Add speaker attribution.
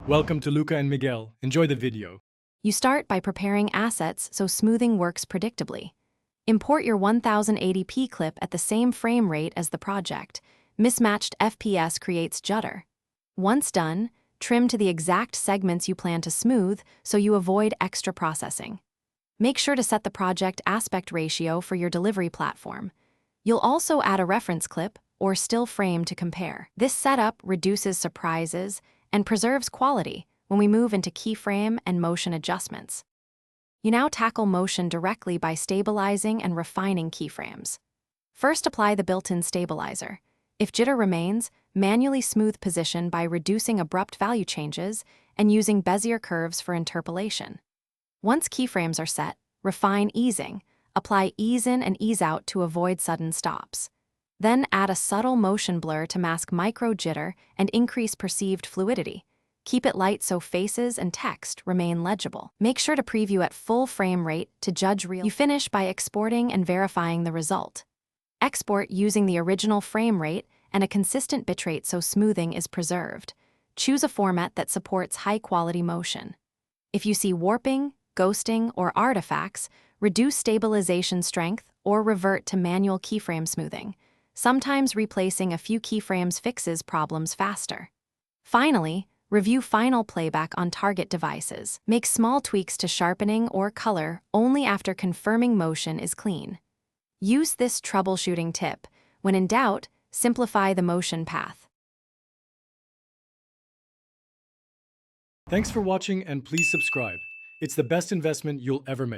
Speaker 1: Welcome to Luca and Miguel. Enjoy the video.
Speaker 2: You start by preparing assets so smoothing works predictably. Import your 1080p clip at the same frame rate as the project. Mismatched FPS creates judder. Once done, trim to the exact segments you plan to smooth so you avoid extra processing. Make sure to set the project aspect ratio for your delivery platform. You'll also add a reference clip or still frame to compare. This setup reduces surprises and preserves quality when we move into keyframe and motion adjustments. You now tackle motion directly by stabilizing and refining keyframes. First, apply the built-in stabilizer. If jitter remains, manually smooth position by reducing abrupt value changes and using Bezier curves for interpolation. Once keyframes are set, refine easing. Apply ease in and ease out to avoid sudden stops. Then add a subtle motion blur to mask micro jitter and increase perceived fluidity. Keep it light so faces and text remain legible. Make sure to preview at full frame rate to judge real. You finish by exporting and verifying the result. Export using the original frame rate and a consistent bitrate so smoothing is preserved. Choose a format that supports high-quality motion. If you see warping, ghosting, or artifacts, reduce stabilization strength or revert to manual keyframe smoothing. Sometimes replacing a few keyframes fixes problems faster. Finally, review final playback on target devices. Make small tweaks to sharpening or color only after confirming motion is clean. Use this troubleshooting tip. When in doubt, simplify the motion path.
Speaker 1: Thanks for watching and please subscribe. It's the best investment you'll ever make.